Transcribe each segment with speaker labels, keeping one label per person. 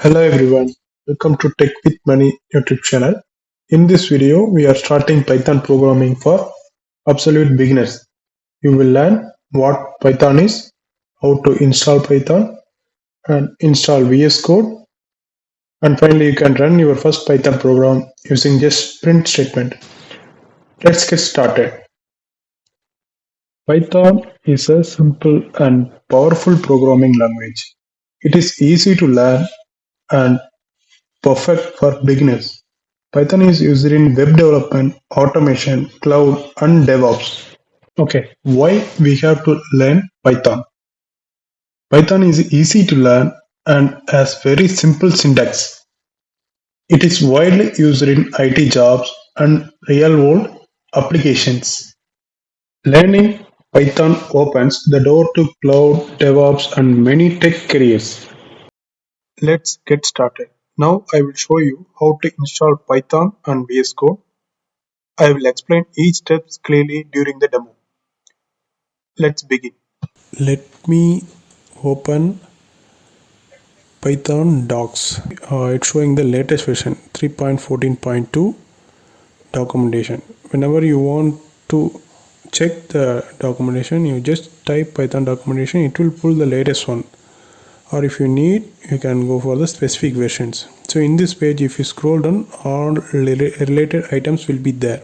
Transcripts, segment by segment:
Speaker 1: Hello everyone, welcome to Tech with Money YouTube channel. In this video, we are starting Python programming for absolute beginners. You will learn what Python is, how to install Python and install VS Code, and finally you can run your first Python program using just print statement. Let's get started. Python is a simple and powerful programming language. It is easy to learn and perfect for beginners. Python is used in web development, automation, cloud, and DevOps. Okay, why we have to learn Python? Python is easy to learn and has very simple syntax. It is widely used in IT jobs and real-world applications. Learning Python opens the door to cloud, DevOps, and many tech careers. Let's get started. Now I will show you how to install Python and VS Code. I will explain each step clearly during the demo. Let's begin. Let me open Python docs. It's showing the latest version 3.14.2 documentation. Whenever you want to check the documentation, you just type Python documentation, it will pull the latest one. Or if you need, you can go for the specific versions. So in this page, if you scroll down, all related items will be there.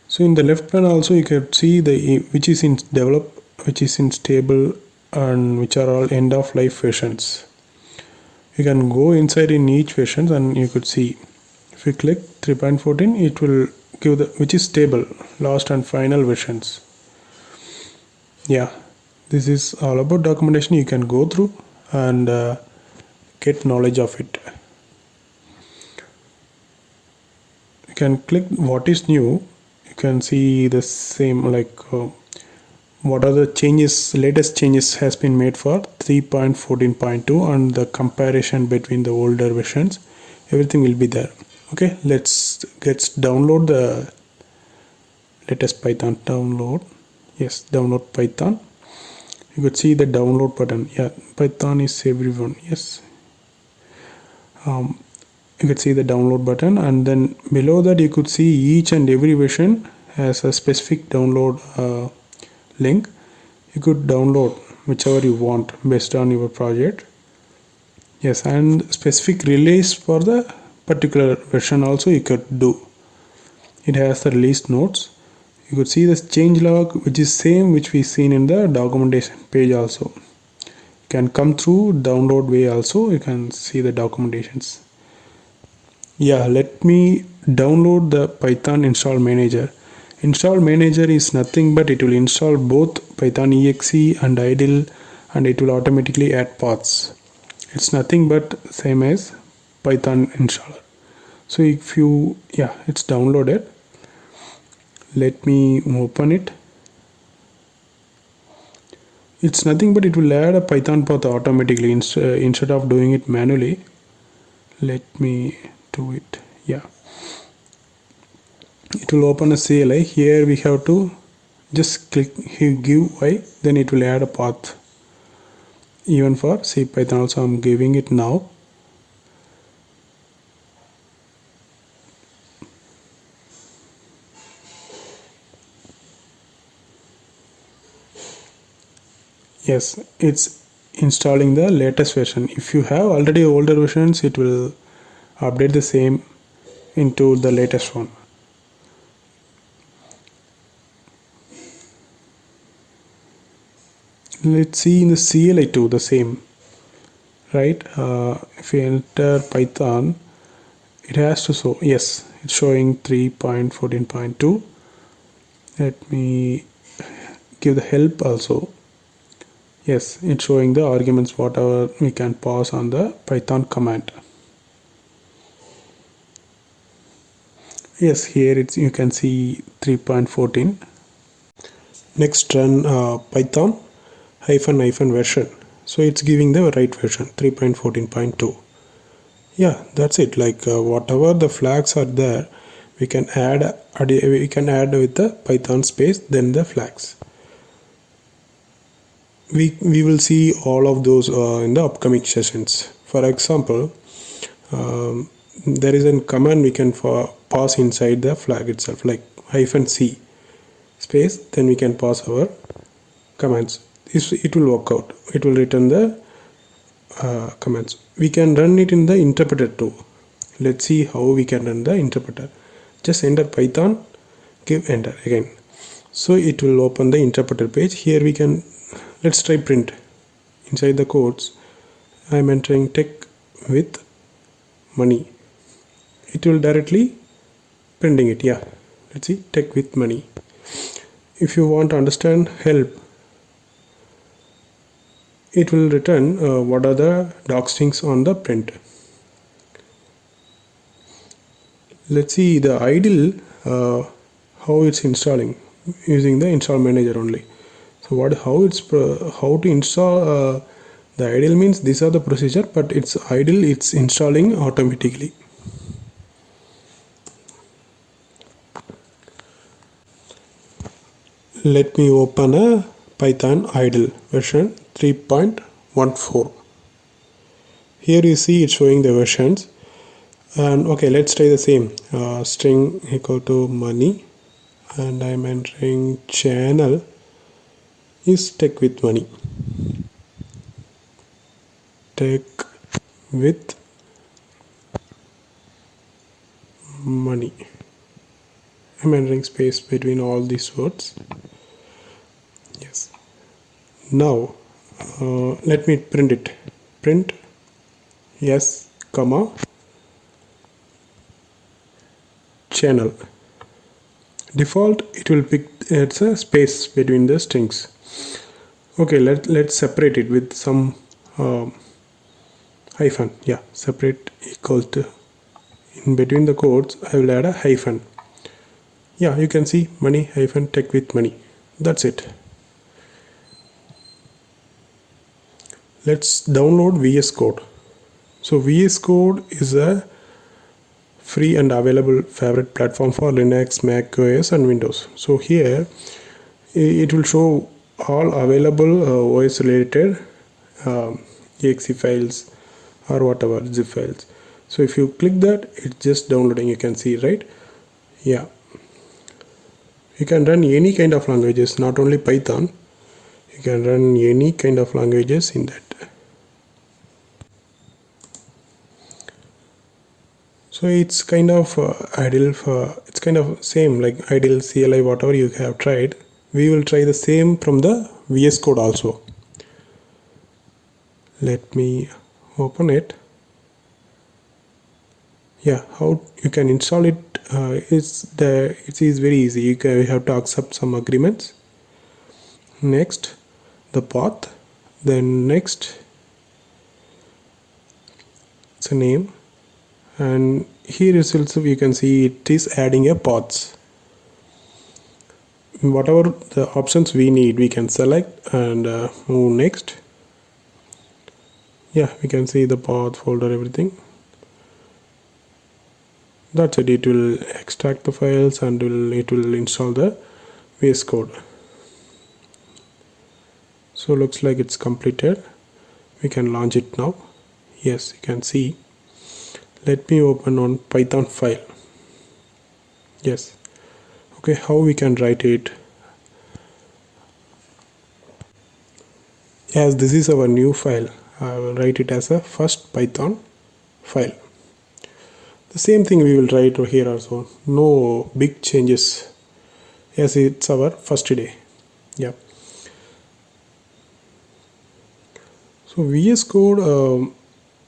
Speaker 1: So in the left panel also you can see the which is in develop, which is in stable, and which are all end of life versions. You can go inside in each versions and you could see. If you click 3.14, it will give the which is stable, last and final versions. Yeah, this is all about documentation. You can go through and get knowledge of it. You can click what is new. You can see the same what are the changes, latest changes has been made for 3.14.2 and the comparison between the older versions. Everything will be there. Okay, let's download the latest Python. Download. Yes, download Python. You could see the download button. Yeah, Python is everyone. Yes. You could see the download button, and then below that you could see each and every version has a specific download link. You could download whichever you want based on your project. Yes, and specific release for the particular version also you could do. It has the release notes. You could see this change log, which is same which we seen in the documentation page also. You can come through download way also. You can see the documentations. Yeah, let me download the Python install manager. Install manager is nothing but it will install both Python exe and idle, and it will automatically add paths. It's nothing but same as Python installer. So if you, yeah, it's downloaded. Let me open it. It's nothing but it will add a Python path automatically instead of doing it manually. Let me do it. Yeah, it will open a CLI. Here we have to just click here, give y, then it will add a path. Even for C Python also I'm giving it now. Yes, it's installing the latest version. If you have already older versions, it will update the same into the latest one. Let's see in the CLI too the same, right? If you enter Python, it has to show, yes, it's showing 3.14.2. Let me give the help also. Yes, it's showing the arguments whatever we can pass on the Python command. Yes, here it's you can see 3.14. Next run Python hyphen version. So it's giving the right version 3.14.2. Yeah, that's it. Like whatever the flags are there, we can add with the Python space then the flags. we will see all of those in the upcoming sessions. For example, there is a command we can pass inside the flag itself, like -c space, then we can pass our commands. It will work out, it will return the commands. We can run it in the interpreter too. Let's see how we can run the interpreter. Just enter Python, give enter again, so it will open the interpreter page. Here we can, let's try print. Inside the quotes I am entering tech with money. It will directly printing it. Yeah, let's see, tech with money. If you want to understand help, it will return what are the doc strings on the print. Let's see the idle, how it's installing using the install manager only. So how to install the idle means these are the procedure, but it's idle, it's installing automatically. Let me open a Python idle version 3.14. Here you see it's showing the versions. And okay, let's try the same. String equal to money, and I'm entering channel is tech with money. Tech with money. I'm entering space between all these words. Yes. Now let me print it. Print yes, comma, channel. Default it will pick, it's a space between the strings. Okay, let's separate it with some hyphen. Yeah, separate equal to, in between the quotes I will add a hyphen. Yeah, you can see money hyphen tech with money. That's it. Let's download vscode. So vscode is a free and available favorite platform for Linux, Mac OS and Windows. So here it will show all available OS related exe files or whatever zip files. So if you click that, it's just downloading. You can see, right? Yeah, you can run any kind of languages, not only Python. You can run any kind of languages in that. So it's kind of idle, it's kind of same like idle, CLI, whatever you have tried. We will try the same from the VS Code also. Let me open it. Yeah, how you can install it, it is very easy. You have to accept some agreements. Next the path, then next it's a name, and here is also you can see it is adding a paths. Whatever the options we need we can select and move next. Yeah, we can see the path folder, everything. That's it. It will extract the files and it will install the VS Code. So looks like it's completed. We can launch it now. Yes, you can see. Let me open on Python file. Yes. Okay, how we can write it? As this is our new file, I will write it as a first Python file. The same thing we will write here also. No big changes, as it's our first day. Yeah. So VS Code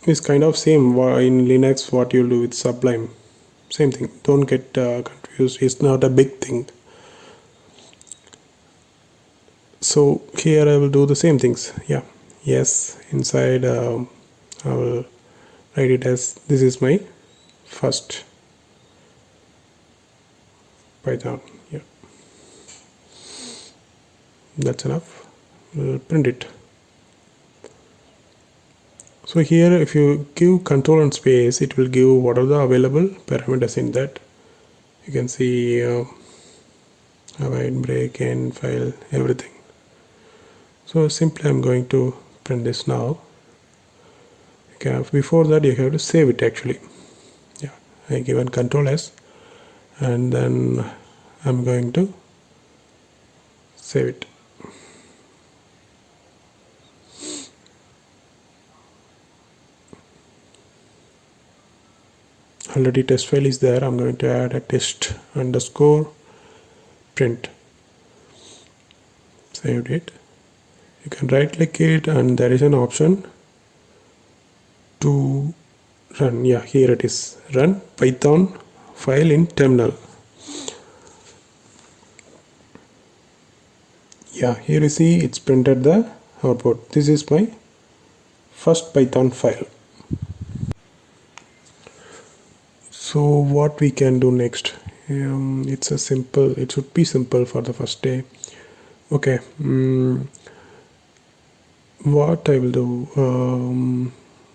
Speaker 1: is kind of same in Linux what you'll do with Sublime. Same thing. Don't get confused. It's not a big thing. So here I will do the same things. Yeah. Yes. Inside I will write it as this is my first Python. Yeah, that's enough. We'll print it. So here if you give control and space, it will give what are the available parameters in that. You can see avoid, break, end, file, everything. So simply I'm going to print this now. Okay, before that you have to save it actually. Yeah, I given Control S and then I'm going to save it. Already test file is there. I'm going to add a test underscore print. Saved it. You can right click it and there is an option to run. Yeah, here it is. Run Python file in terminal. Yeah, here you see it's printed the output. This is my first Python file. So what we can do next? It should be simple for the first day. Okay, what I will do,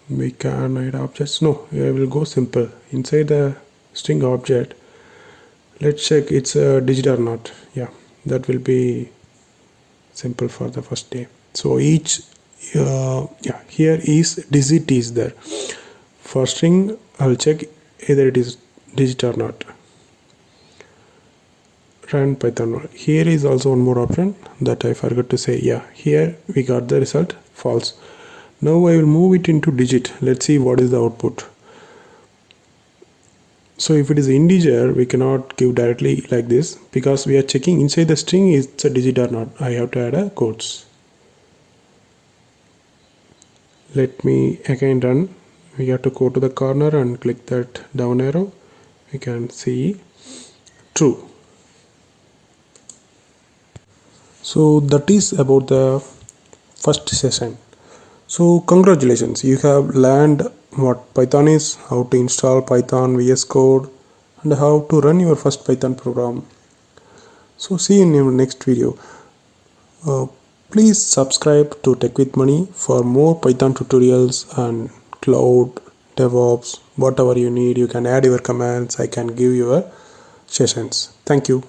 Speaker 1: we can add objects. No, I will go simple. Inside the string object, let's check it's a digit or not. Yeah, that will be simple for the first day. So each yeah, here is digit is there. For string I'll check either it is digit or not. Run Python. Here is also one more option that I forgot to say. Yeah, here we got the result false. Now I will move it into digit. Let's see what is the output. So if it is integer, we cannot give directly like this because we are checking inside the string is it's a digit or not. I have to add a quotes. Let me again run. We have to go to the corner and click that down arrow. We can see true. So that is about the first session. So congratulations, you have learned what Python is, how to install Python VS Code, and how to run your first Python program. So see you in your next video. Please subscribe to Tech with Money for more Python tutorials and cloud, DevOps, whatever you need. You can add your commands. I can give your sessions. Thank you.